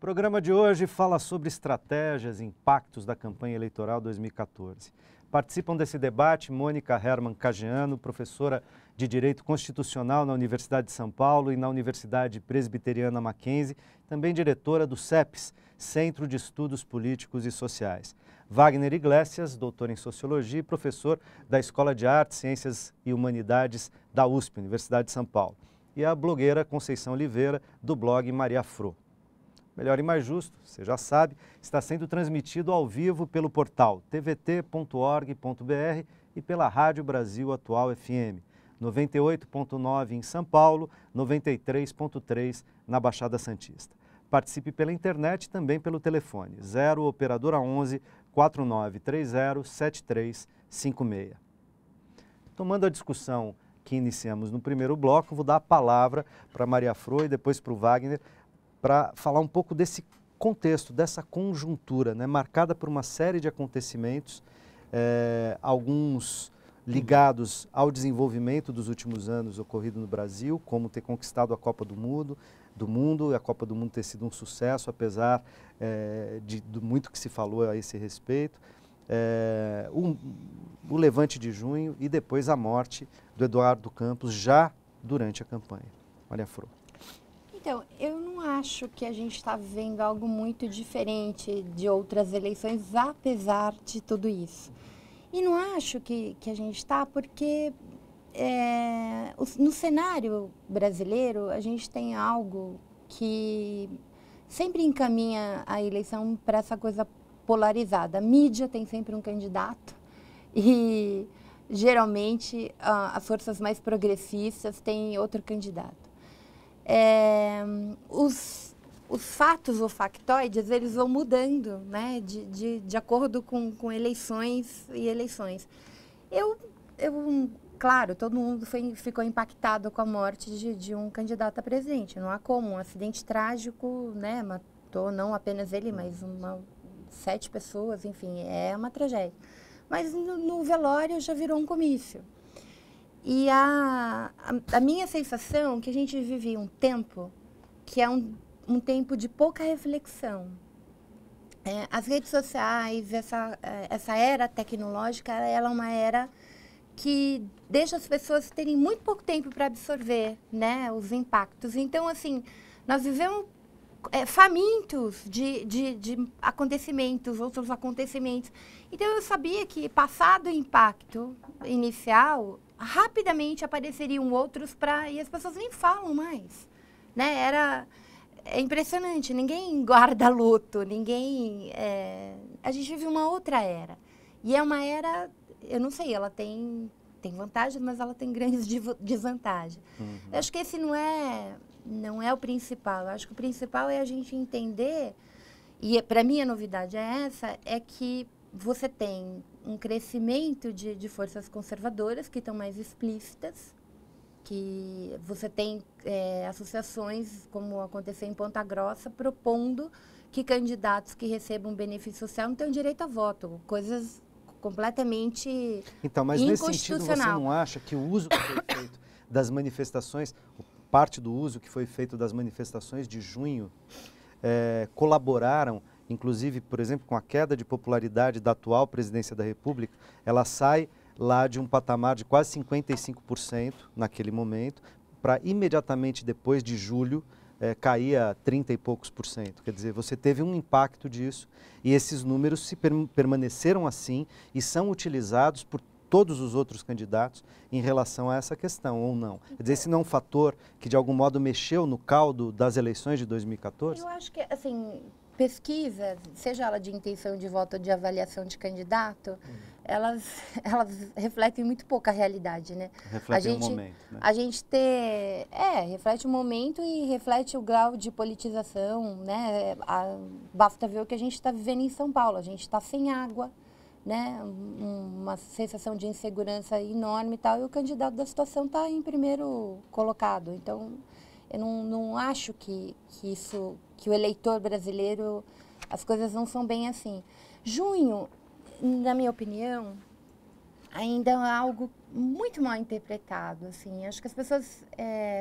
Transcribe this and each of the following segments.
O programa de hoje fala sobre estratégias e impactos da campanha eleitoral 2014. Participam desse debate Mônica Herman Cagiano, professora de Direito Constitucional na Universidade de São Paulo e na Universidade Presbiteriana Mackenzie, também diretora do CEPS, Centro de Estudos Políticos e Sociais. Wagner Iglesias, doutor em Sociologia e professor da Escola de Artes, Ciências e Humanidades da USP, Universidade de São Paulo. E a blogueira Conceição Oliveira, do blog Maria Fro. Melhor e Mais Justo, você já sabe, está sendo transmitido ao vivo pelo portal tvt.org.br e pela Rádio Brasil Atual FM, 98.9 em São Paulo, 93.3 na Baixada Santista. Participe pela internet e também pelo telefone 0 operadora 11 4930 7356. Tomando a discussão que iniciamos no primeiro bloco, vou dar a palavra para Maria Fro e depois para o Wagner, para falar um pouco desse contexto, dessa conjuntura, né, marcada por uma série de acontecimentos, alguns ligados ao desenvolvimento dos últimos anos ocorrido no Brasil, como ter conquistado a Copa do Mundo, e a Copa do Mundo ter sido um sucesso, apesar do muito que se falou a esse respeito, o levante de junho e depois a morte do Eduardo Campos, já durante a campanha. Maria Fro. Então, eu não acho que a gente está vivendo algo muito diferente de outras eleições, apesar de tudo isso. E não acho que a gente está porque no cenário brasileiro a gente tem algo que sempre encaminha a eleição para essa coisa polarizada. A mídia tem sempre um candidato e geralmente as forças mais progressistas têm outro candidato. Os fatos ou factoides, eles vão mudando, né, de acordo com eleições e eleições. Claro, todo mundo ficou impactado com a morte de um candidato a presidente. Não há como, um acidente trágico, né, matou não apenas ele, mas 7 pessoas, enfim, é uma tragédia. Mas no velório já virou um comício. E a minha sensação é que a gente vive um tempo que é um tempo de pouca reflexão. As redes sociais, essa era tecnológica, ela é uma era que deixa as pessoas terem muito pouco tempo para absorver, né, os impactos. Então, assim, nós vivemos famintos de acontecimentos, outros acontecimentos. Então, eu sabia que, passado o impacto inicial, rapidamente apareceriam outros e as pessoas nem falam mais, né? É impressionante, ninguém guarda luto, a gente vive uma outra era. E é uma era, eu não sei, ela tem vantagens, mas ela tem grandes desvantagens. Uhum. Eu acho que esse não é o principal. Eu acho que o principal é a gente entender, e para mim a novidade é que você tem um crescimento de forças conservadoras que estão mais explícitas, que você tem associações, como aconteceu em Ponta Grossa, propondo que candidatos que recebam benefício social não tenham direito a voto, coisas completamente então, mas nesse sentido, você não acha que o uso que foi feito das manifestações, parte do uso que foi feito das manifestações de junho, colaboraram, inclusive, por exemplo, com a queda de popularidade da atual presidência da República? Ela sai lá de um patamar de quase 55% naquele momento, para imediatamente depois de julho cair a 30 e poucos por cento. Quer dizer, você teve um impacto disso e esses números permaneceram assim e são utilizados por todos os outros candidatos em relação a essa questão, ou não? Quer dizer, esse não é um fator que de algum modo mexeu no caldo das eleições de 2014? Eu acho que, assim, pesquisas, seja ela de intenção de voto ou de avaliação de candidato, elas refletem muito pouco a realidade, né? Refletem o momento, né? A gente reflete o momento e reflete o grau de politização, né? Basta ver o que a gente está vivendo em São Paulo. A gente está sem água, né? Uma sensação de insegurança enorme e tal, e o candidato da situação está em primeiro colocado. Então, eu não acho que o eleitor brasileiro, as coisas não são bem assim. Junho, na minha opinião, ainda é algo muito mal interpretado, assim. Acho que as pessoas,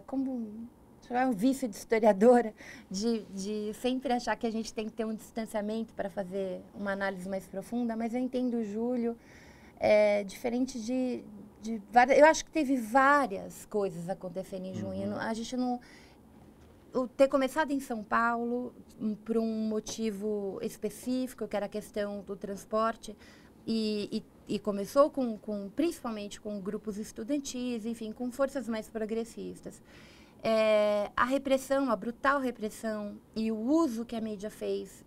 como é um vício de historiadora, de sempre achar que a gente tem que ter um distanciamento para fazer uma análise mais profunda, mas eu entendo o Júlio, diferente eu acho que teve várias coisas acontecendo em junho. A gente não... ter começado em São Paulo, por um motivo específico, que era a questão do transporte, e começou principalmente com grupos estudantis, enfim, com forças mais progressistas. A repressão, a brutal repressão e o uso que a mídia fez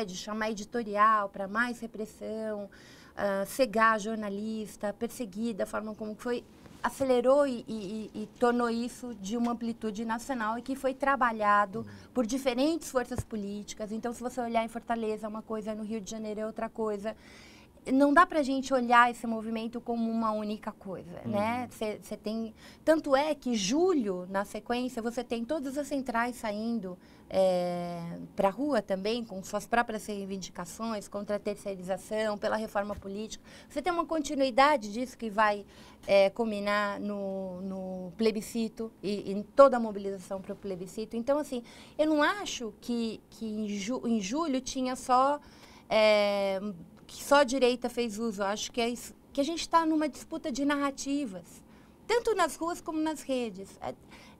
de chamar editorial para mais repressão, cegar jornalista, perseguir da forma como foi, acelerou e tornou isso de uma amplitude nacional e que foi trabalhado por diferentes forças políticas. Então, se você olhar em Fortaleza é uma coisa, no Rio de Janeiro é outra coisa. Não dá para a gente olhar esse movimento como uma única coisa, né? Você tem... Tanto é que julho, na sequência, você tem todas as centrais saindo para a rua também, com suas próprias reivindicações contra a terceirização, pela reforma política. Você tem uma continuidade disso que vai culminar no plebiscito e em toda a mobilização para o plebiscito. Então, assim, eu não acho que em julho tinha só... que só a direita fez uso. Eu acho que a gente está numa disputa de narrativas, tanto nas ruas como nas redes.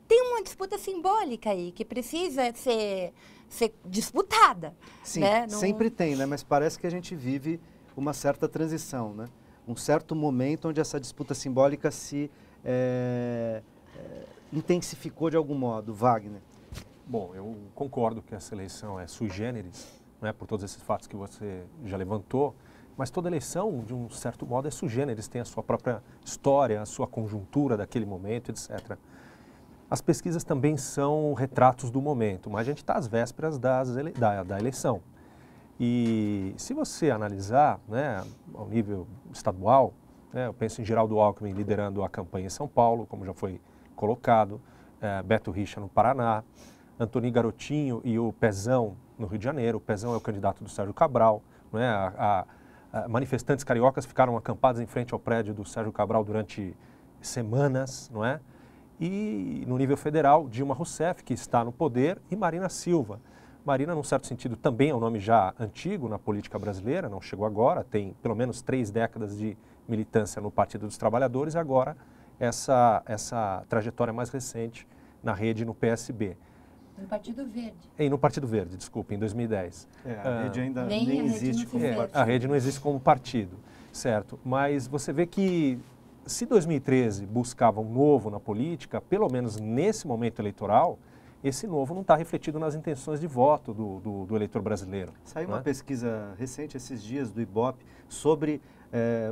Tem uma disputa simbólica aí, que precisa ser disputada. Sim, né? Sempre tem, né? Mas parece que a gente vive uma certa transição, né? Um certo momento onde essa disputa simbólica se intensificou de algum modo. Wagner. Bom, eu concordo que essa eleição é sui generis, né, por todos esses fatos que você já levantou, mas toda eleição, de um certo modo, é sui generis, tem a sua própria história, a sua conjuntura daquele momento, etc. As pesquisas também são retratos do momento, mas a gente está às vésperas da eleição. E se você analisar, né, ao nível estadual, né, eu penso em Geraldo Alckmin liderando a campanha em São Paulo, como já foi colocado, Beto Richa no Paraná, Antoni Garotinho e o Pezão no Rio de Janeiro. O Pezão é o candidato do Sérgio Cabral. Né? Manifestantes cariocas ficaram acampados em frente ao prédio do Sérgio Cabral durante semanas. Não é? E no nível federal, Dilma Rousseff, que está no poder, e Marina Silva. Marina, num certo sentido, também é um nome já antigo na política brasileira, não chegou agora, tem pelo menos 3 décadas de militância no Partido dos Trabalhadores, e agora essa trajetória mais recente na rede no PSB. No Partido Verde. No Partido Verde, desculpe, em 2010. A rede ainda nem existe como partido. A rede não existe como partido, certo. Mas você vê que se 2013 buscava um novo na política, pelo menos nesse momento eleitoral, esse novo não está refletido nas intenções de voto do eleitor brasileiro. Saiu uma pesquisa recente, esses dias, do Ibope, sobre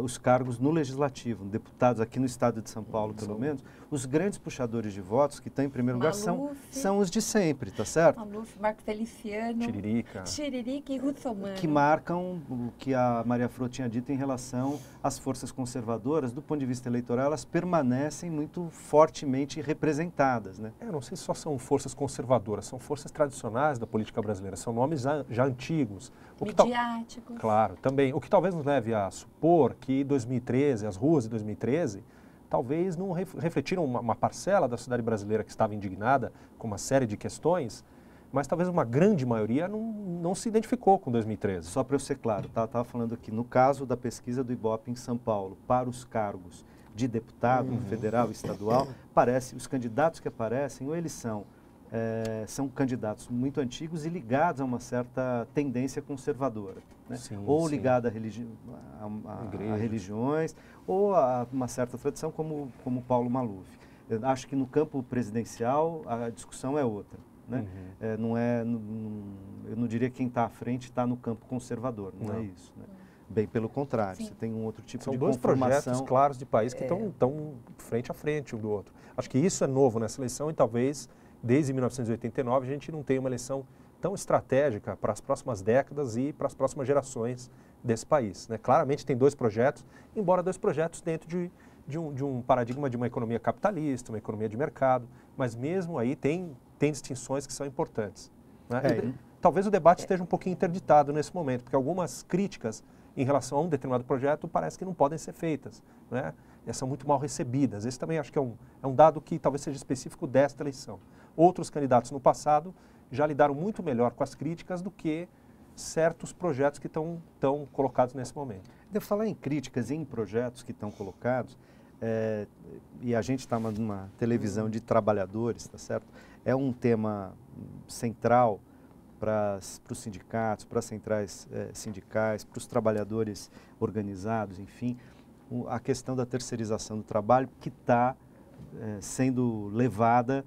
os cargos no Legislativo, deputados aqui no estado de São Paulo, pelo menos. Os grandes puxadores de votos que estão em primeiro lugar são os de sempre, tá certo? Maluf, Marco Feliciano, Tiririca e Russomano. Que marcam o que a Maria Flor tinha dito em relação às forças conservadoras. Do ponto de vista eleitoral, elas permanecem muito fortemente representadas, né? Eu não sei se só são forças conservadoras, são forças tradicionais da política brasileira, são nomes já antigos. Midiáticos. Claro, também. O que talvez nos leve a supor que 2013, as ruas de 2013, talvez não refletiram uma parcela da sociedade brasileira que estava indignada com uma série de questões, mas talvez uma grande maioria não se identificou com 2013. Só para eu ser claro, estava falando aqui, no caso da pesquisa do Ibope em São Paulo, para os cargos de deputado, federal e estadual, os candidatos que aparecem, ou eles são candidatos muito antigos e ligados a uma certa tendência conservadora, né? Ou ligada a religiões, ou a uma certa tradição, como Paulo Maluf. Eu acho que no campo presidencial a discussão é outra, né? Eu não diria que quem está à frente está no campo conservador, não é isso, né? Bem pelo contrário, você tem um outro tipo de conformação. São dois projetos claros de país que estão frente a frente um do outro. Acho que isso é novo nessa eleição e talvez desde 1989 a gente não tenha uma eleição tão estratégica para as próximas décadas e para as próximas gerações desse país, né? Claramente tem 2 projetos, embora 2 projetos dentro de um paradigma de uma economia capitalista, uma economia de mercado, mas mesmo aí tem distinções que são importantes, né? Talvez o debate esteja um pouquinho interditado nesse momento, porque algumas críticas em relação a um determinado projeto parece que não podem ser feitas, né? E são muito mal recebidas. Esse também acho que é um dado que talvez seja específico desta eleição. outros candidatos no passado já lidaram muito melhor com as críticas do que certos projetos que estão colocados nesse momento. De falar em críticas e em projetos que estão colocados, e a gente está numa televisão de trabalhadores, tá certo? É um tema central para os sindicatos, para as centrais sindicais, para os trabalhadores organizados, enfim, a questão da terceirização do trabalho que está sendo levada,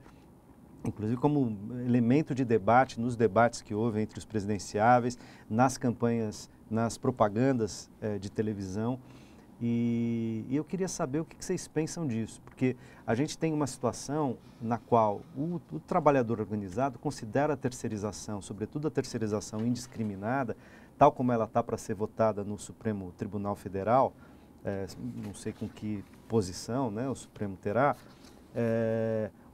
inclusive como elemento de debate, nos debates que houve entre os presidenciáveis, nas campanhas, nas propagandas de televisão. E eu queria saber o que vocês pensam disso, porque a gente tem uma situação na qual o trabalhador organizado considera a terceirização, sobretudo a terceirização indiscriminada, tal como ela está para ser votada no Supremo Tribunal Federal, não sei com que posição, né, o Supremo terá,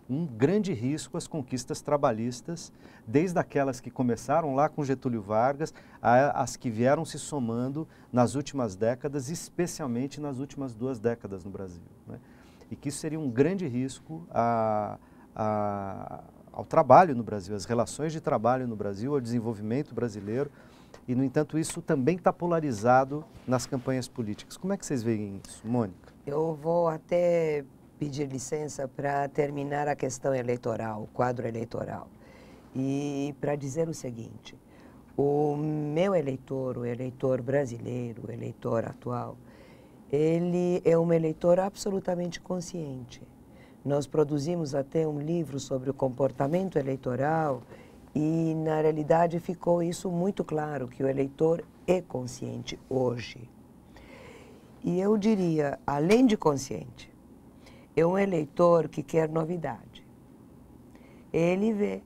um grande risco às conquistas trabalhistas, desde aquelas que começaram lá com Getúlio Vargas, às que vieram se somando nas últimas décadas, especialmente nas últimas 2 décadas no Brasil, né? E que isso seria um grande risco ao trabalho no Brasil, às relações de trabalho no Brasil, ao desenvolvimento brasileiro. E, no entanto, isso também está polarizado nas campanhas políticas. Como é que vocês veem isso, Mônica? Eu vou até pedir licença para terminar a questão eleitoral, o quadro eleitoral. E para dizer o seguinte, o meu eleitor, o eleitor brasileiro, o eleitor atual, ele é um eleitor absolutamente consciente. Nós produzimos até um livro sobre o comportamento eleitoral e, na realidade, ficou isso muito claro, que o eleitor é consciente hoje. E eu diria, além de consciente, é um eleitor que quer novidade. Ele vê,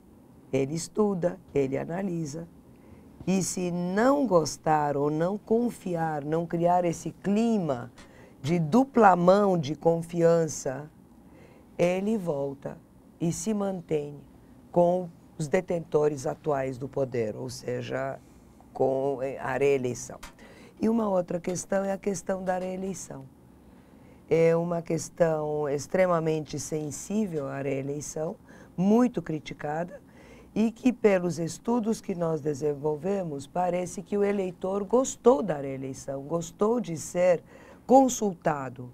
ele estuda, ele analisa. E se não gostar ou não confiar, não criar esse clima de dupla mão de confiança, ele volta e se mantém com os detentores atuais do poder, ou seja, com a reeleição. E uma outra questão é a questão da reeleição. É uma questão extremamente sensível à reeleição, muito criticada, e que pelos estudos que nós desenvolvemos, parece que o eleitor gostou da reeleição, gostou de ser consultado.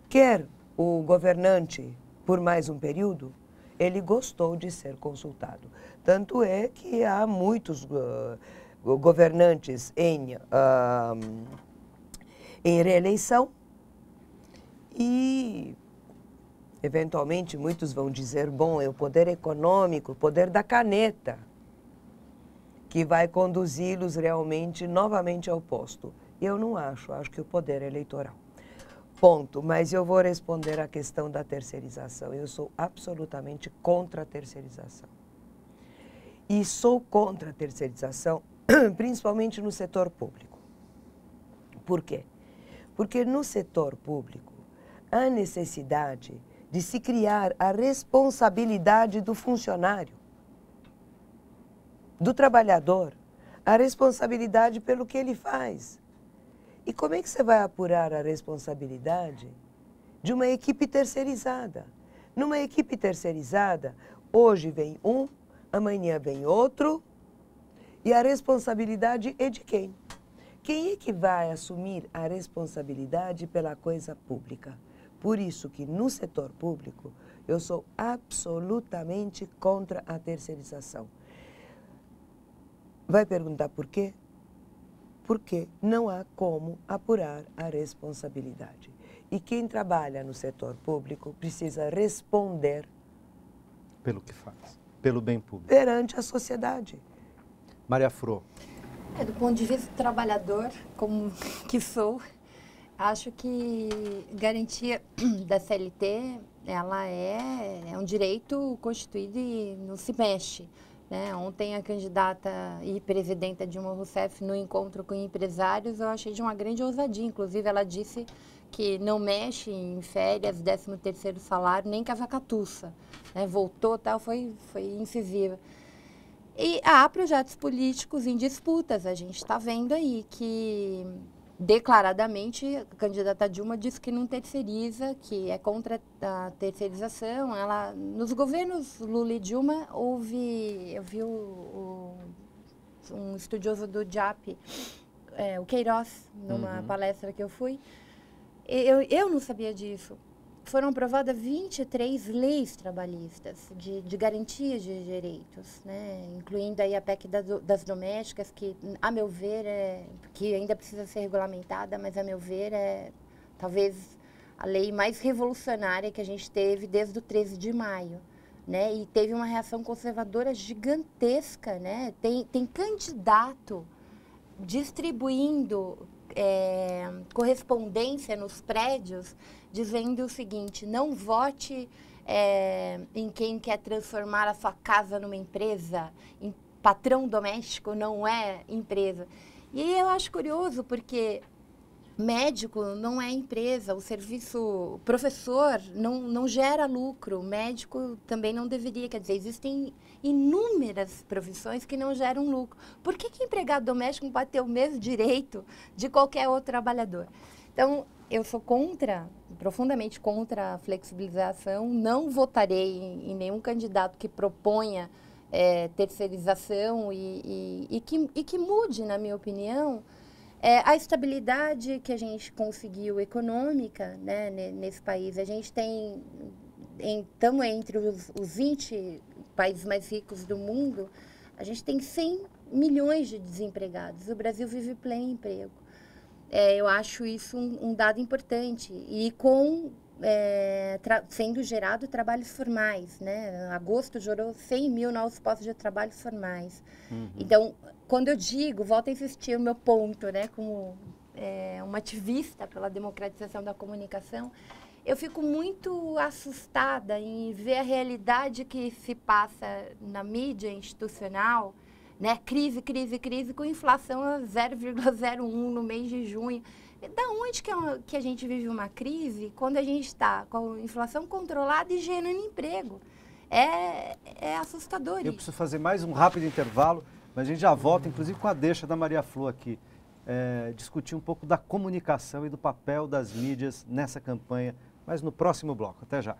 Quer o governante por mais um período, ele gostou de ser consultado. Tanto é que há muitos governantes em reeleição, e, eventualmente, muitos vão dizer, bom, é o poder econômico, o poder da caneta, que vai conduzi-los realmente, novamente ao posto. Eu não acho, acho que o poder eleitoral. Ponto. Mas eu vou responder à questão da terceirização. Eu sou absolutamente contra a terceirização. E sou contra a terceirização, principalmente no setor público. Por quê? Porque no setor público, há necessidade de se criar a responsabilidade do funcionário, do trabalhador, a responsabilidade pelo que ele faz. E como é que você vai apurar a responsabilidade de uma equipe terceirizada? Numa equipe terceirizada, hoje vem um, amanhã vem outro, e a responsabilidade é de quem? Quem é que vai assumir a responsabilidade pela coisa pública? Por isso que no setor público eu sou absolutamente contra a terceirização. Vai perguntar por quê? Porque não há como apurar a responsabilidade. E quem trabalha no setor público precisa responder pelo que faz, pelo bem público. Perante a sociedade. Maria Fro. Do ponto de vista do trabalhador, como que sou, acho que garantia da CLT, ela é um direito constituído e não se mexe, né? Ontem a candidata e presidenta Dilma Rousseff, no encontro com empresários, eu achei de uma grande ousadia. Inclusive, ela disse que não mexe em férias, 13º salário, nem cavacatuça, né? Voltou, tal, foi incisiva. E há projetos políticos em disputas, a gente está vendo aí que declaradamente, a candidata Dilma disse que não terceiriza, que é contra a terceirização. Ela, nos governos Lula e Dilma, eu vi um estudioso do JAP, o Queiroz, numa palestra que eu fui. Eu não sabia disso. Foram aprovadas 23 leis trabalhistas de garantia de direitos, né? Incluindo aí a PEC das domésticas, que, a meu ver, que ainda precisa ser regulamentada, mas, a meu ver, é talvez a lei mais revolucionária que a gente teve desde o 13 de maio. Né? E teve uma reação conservadora gigantesca. Né? Tem candidato distribuindo correspondência nos prédios, dizendo o seguinte: não vote em quem quer transformar a sua casa numa empresa, em patrão doméstico não é empresa. E aí eu acho curioso, porque médico não é empresa, o serviço, professor não gera lucro, médico também não deveria, quer dizer, existem inúmeras profissões que não geram lucro. Por que empregado doméstico não pode ter o mesmo direito de qualquer outro trabalhador? Então, eu sou profundamente contra a flexibilização, não votarei em nenhum candidato que proponha terceirização e que mude, na minha opinião, a estabilidade que a gente conseguiu econômica, né, nesse país. A gente estamos entre os 20 países mais ricos do mundo, a gente tem 100 milhões de desempregados. O Brasil vive pleno emprego. Eu acho isso um dado importante. E sendo gerado trabalhos formais, né? Agosto gerou 100 mil novos postos de trabalho formais. Então, quando eu digo, volto a insistir o meu ponto, né, como uma ativista pela democratização da comunicação, eu fico muito assustada em ver a realidade que se passa na mídia institucional, né, crise, com inflação a 0,01 no mês de junho. Da onde que a gente vive uma crise quando a gente está com a inflação controlada e gerando emprego? É assustador. Eu preciso fazer mais um rápido intervalo, mas a gente já volta, inclusive com a deixa da Maria Flor aqui, discutir um pouco da comunicação e do papel das mídias nessa campanha, mas no próximo bloco. Até já.